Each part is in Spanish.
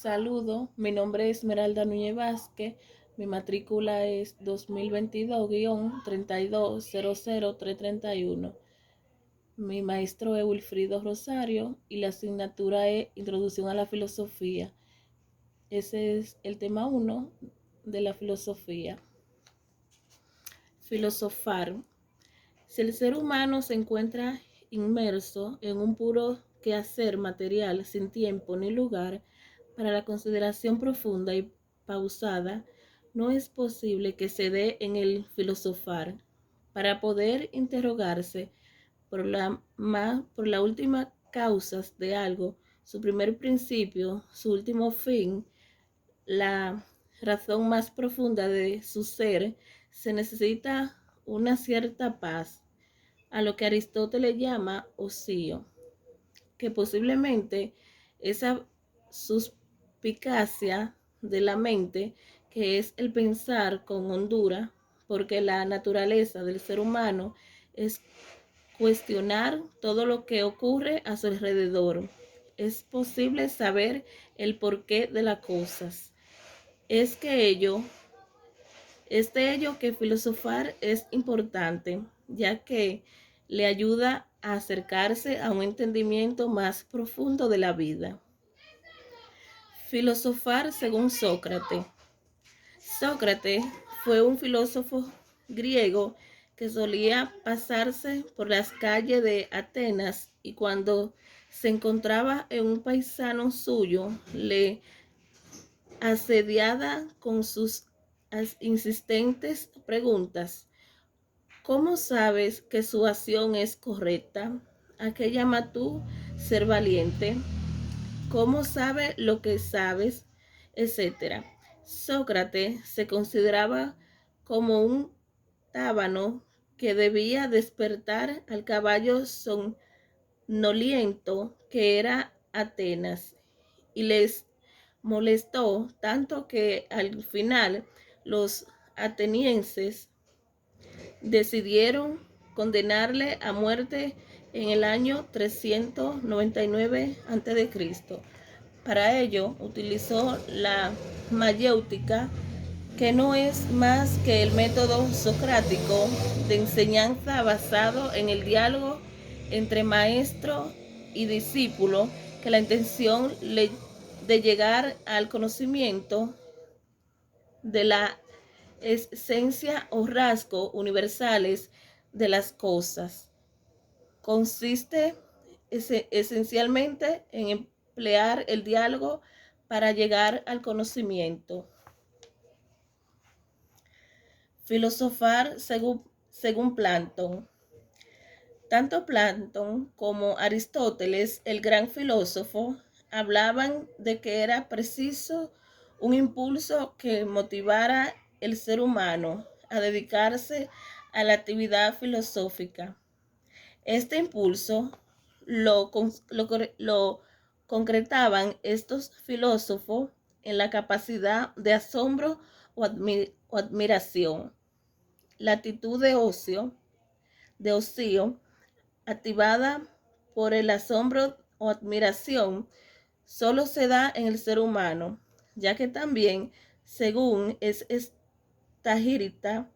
Saludo, mi nombre es Esmeralda Núñez Vázquez, mi matrícula es 2022-3200331. Mi maestro es Wilfrido Rosario y la asignatura es Introducción a la Filosofía. Ese es el tema 1 de la filosofía. Filosofar. Si el ser humano se encuentra inmerso en un puro quehacer material sin tiempo ni lugar para la consideración profunda y pausada, no es posible que se dé en el filosofar. Para poder interrogarse por la última causa de algo, su primer principio, su último fin, la razón más profunda de su ser, se necesita una cierta paz, a lo que Aristóteles llama ocio, que posiblemente esa suspicacia de la mente, que es el pensar con hondura, porque la naturaleza del ser humano es cuestionar todo lo que ocurre a su alrededor. Es posible saber el porqué de las cosas. Es de ello que filosofar es importante, ya que le ayuda a acercarse a un entendimiento más profundo de la vida. Filosofar según Sócrates. Sócrates fue un filósofo griego que solía pasarse por las calles de Atenas y cuando se encontraba en un paisano suyo, le asediaba con sus insistentes preguntas. ¿Cómo sabes que su acción es correcta? ¿A qué llamas tú ser valiente? ¿Cómo sabes lo que sabes? Etcétera. Sócrates se consideraba como un tábano que debía despertar al caballo somnoliento que era Atenas, y les molestó tanto que al final los atenienses decidieron condenarle a muerte en el año 399 a.C. Para ello utilizó la mayéutica, que no es más que el método socrático de enseñanza basado en el diálogo entre maestro y discípulo, que la intención de llegar al conocimiento de la esencia o rasgos universales de las cosas. Consiste esencialmente en emplear el diálogo para llegar al conocimiento. Filosofar según Platón. Tanto Platón como Aristóteles, el gran filósofo, hablaban de que era preciso un impulso que motivara el ser humano a dedicarse a la actividad filosófica. Este impulso lo concretaban estos filósofos en la capacidad de asombro o admiración. La actitud de ocio, activada por el asombro o admiración, solo se da en el ser humano, ya que también, según esta gírita,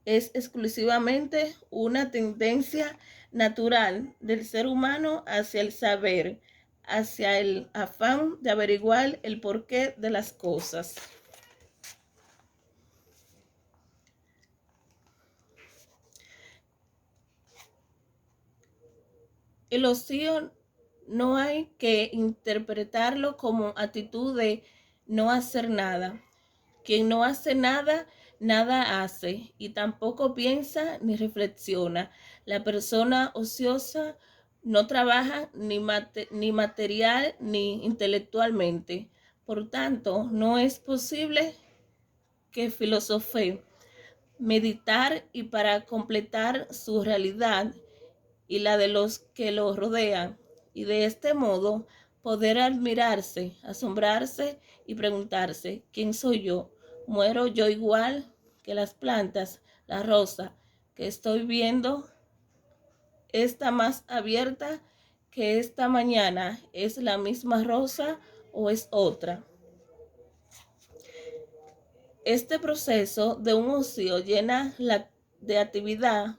es exclusivamente una tendencia natural del ser humano hacia el saber, hacia el afán de averiguar el porqué de las cosas. El ocio no hay que interpretarlo como actitud de no hacer nada. Quien no hace nada, nada hace, y tampoco piensa ni reflexiona. La persona ociosa no trabaja ni material ni intelectualmente. Por tanto, no es posible que filosofe, meditar y para completar su realidad y la de los que lo rodean, y de este modo poder admirarse, asombrarse y preguntarse: ¿quién soy yo? ¿Muero yo igual que las plantas? La rosa que estoy viendo está más abierta que esta mañana. ¿Es la misma rosa o es otra? Este proceso de un ocio llena de actividad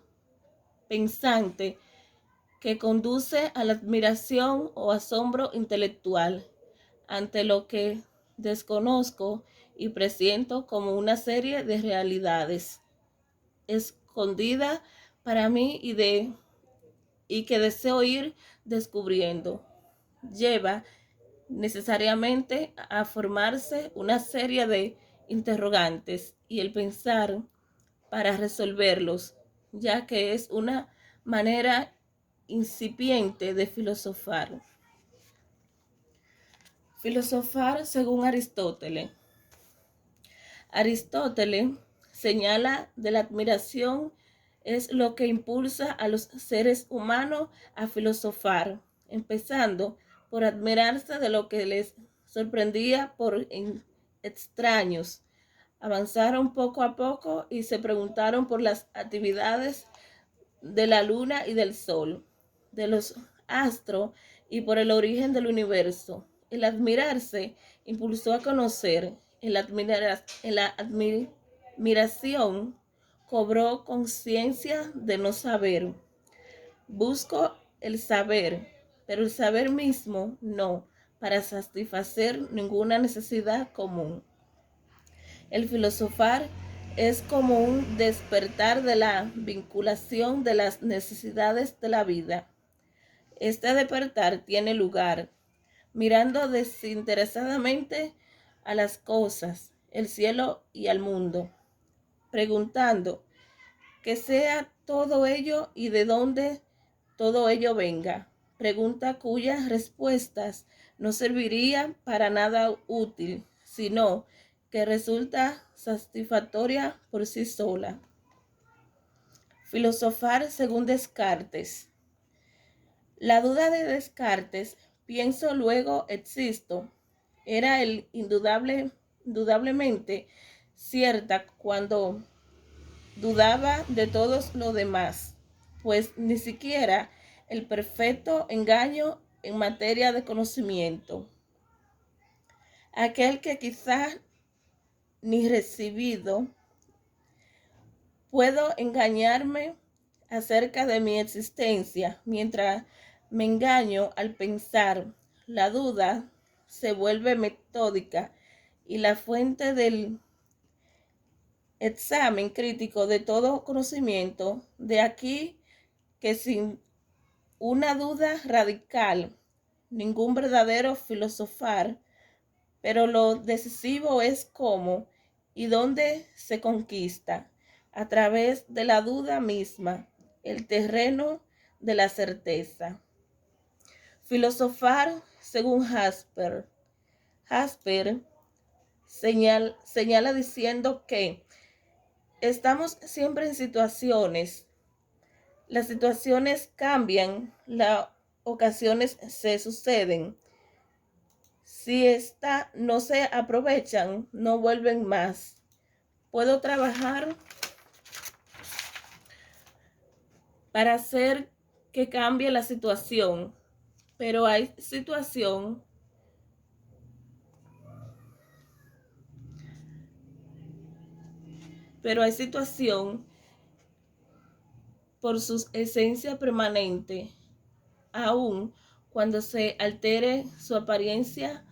pensante que conduce a la admiración o asombro intelectual ante lo que desconozco y presiento como una serie de realidades escondidas para mí y que deseo ir descubriendo. Lleva necesariamente a formarse una serie de interrogantes y el pensar para resolverlos, ya que es una manera incipiente de filosofar. Filosofar según Aristóteles. Aristóteles señala de la admiración es lo que impulsa a los seres humanos a filosofar, empezando por admirarse de lo que les sorprendía por extraños. Avanzaron poco a poco y se preguntaron por las actividades de la luna y del sol, de los astros y por el origen del universo. El admirarse impulsó a conocer, en la admiración cobró conciencia de no saber. Busco el saber, pero el saber mismo no, para satisfacer ninguna necesidad común. El filosofar es como un despertar de la vinculación de las necesidades de la vida. Este despertar tiene lugar mirando desinteresadamente a las cosas, el cielo y al mundo, preguntando qué sea todo ello y de dónde todo ello venga. Pregunta cuyas respuestas no servirían para nada útil, sino que resulta satisfactoria por sí sola. Filosofar según Descartes. La duda de Descartes, pienso luego existo, era indudablemente cierta cuando dudaba de todos los demás, pues ni siquiera el perfecto engaño en materia de conocimiento, aquel que quizás ni recibido, puedo engañarme acerca de mi existencia, mientras me engaño al pensar. La duda se vuelve metódica y la fuente del examen crítico de todo conocimiento. De aquí que sin una duda radical, ningún verdadero filosofar, pero lo decisivo es cómo y dónde se conquista, a través de la duda misma, el terreno de la certeza. Filosofar según Jasper. Jasper señala diciendo que estamos siempre en situaciones. Las situaciones cambian, las ocasiones se suceden. Si estas no se aprovechan, no vuelven más. Puedo trabajar para hacer que cambie la situación, pero hay situación por su esencia permanente, aun cuando se altere su apariencia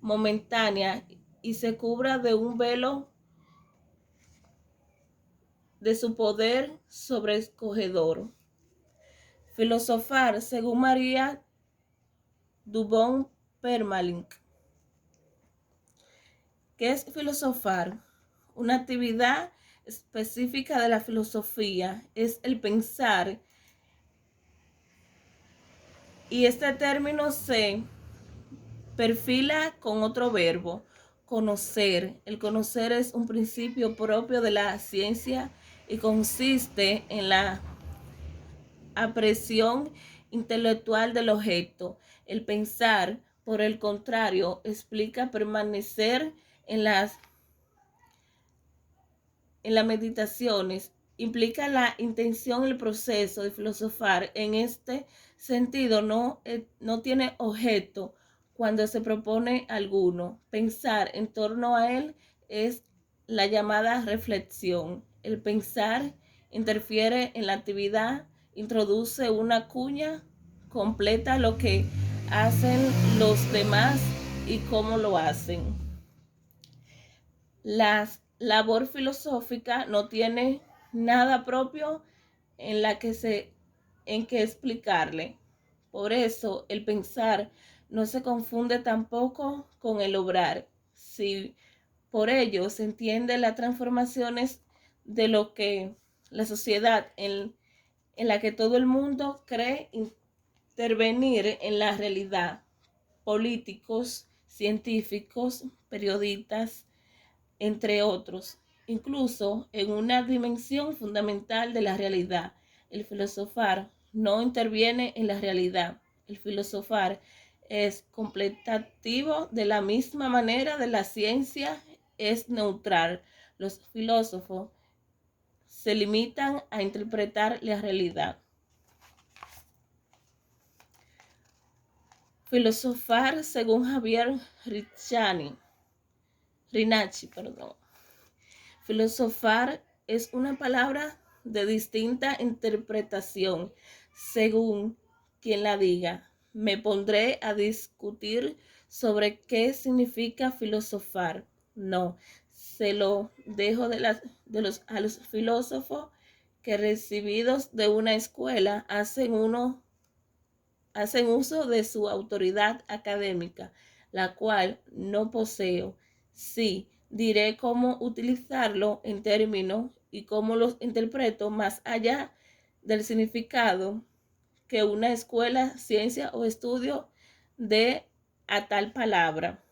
momentánea y se cubra de un velo de su poder sobrecogedor. Filosofar según María Dubon-Permalink. ¿Qué es filosofar? Una actividad específica de la filosofía es el pensar, y este término se perfila con otro verbo, conocer. El conocer es un principio propio de la ciencia y consiste en la aprehensión intelectual del objeto. El pensar, por el contrario, explica permanecer en las meditaciones, implica la intención, el proceso de filosofar. En este sentido, no tiene objeto cuando se propone alguno. Pensar en torno a él es la llamada reflexión. El pensar interfiere en la actividad, introduce una cuña, completa lo que hacen los demás y cómo lo hacen. La labor filosófica no tiene nada propio en que explicarle. Por eso el pensar no se confunde tampoco con el obrar. Si por ello se entiende las transformaciones de lo que la sociedad en la que todo el mundo cree intervenir en la realidad, políticos, científicos, periodistas, entre otros, incluso en una dimensión fundamental de la realidad. El filosofar no interviene en la realidad. El filosofar es completativo de la misma manera de la ciencia es neutral. Los filósofos se limitan a interpretar la realidad. Filosofar, según Javier Rinacci. Filosofar es una palabra de distinta interpretación según quien la diga. Me pondré a discutir sobre qué significa filosofar. No, se lo dejo a los filósofos que recibidos de una escuela hacen uso de su autoridad académica, la cual no poseo. Sí, diré cómo utilizarlo en términos y cómo los interpreto más allá del significado que una escuela, ciencia o estudio dé a tal palabra.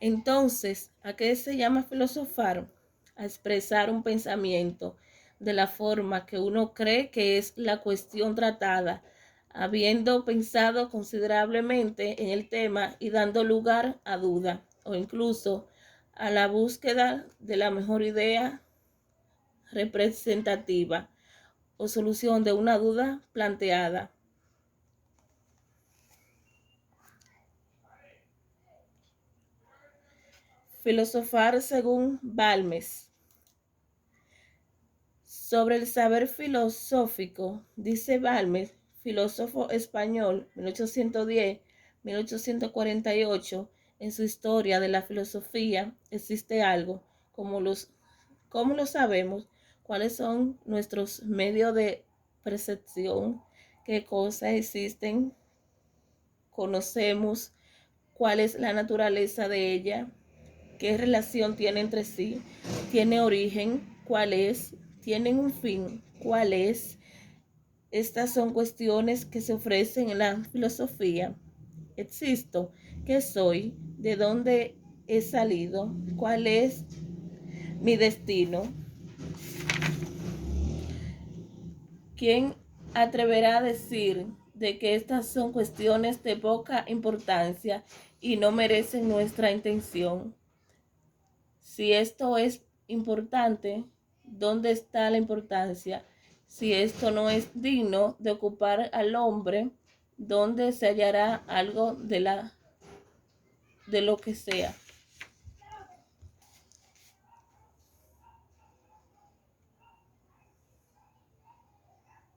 Entonces, ¿a qué se llama filosofar? A expresar un pensamiento de la forma que uno cree que es la cuestión tratada, habiendo pensado considerablemente en el tema y dando lugar a duda o incluso a la búsqueda de la mejor idea representativa o solución de una duda planteada. Filosofar según Balmes. Sobre el saber filosófico, dice Balmes, filósofo español, 1810-1848, en su historia de la filosofía, existe algo, ¿cómo lo sabemos? ¿Cuáles son nuestros medios de percepción? ¿Qué cosas existen? ¿Conocemos cuál es la naturaleza de ella? ¿Qué relación tiene entre sí? ¿Tiene origen? ¿Cuál es? ¿Tienen un fin? ¿Cuál es? Estas son cuestiones que se ofrecen en la filosofía. ¿Existo? ¿Qué soy? ¿De dónde he salido? ¿Cuál es mi destino? ¿Quién atreverá a decir de que estas son cuestiones de poca importancia y no merecen nuestra atención? Si esto es importante, ¿dónde está la importancia? Si esto no es digno de ocupar al hombre, ¿dónde se hallará algo de lo que sea?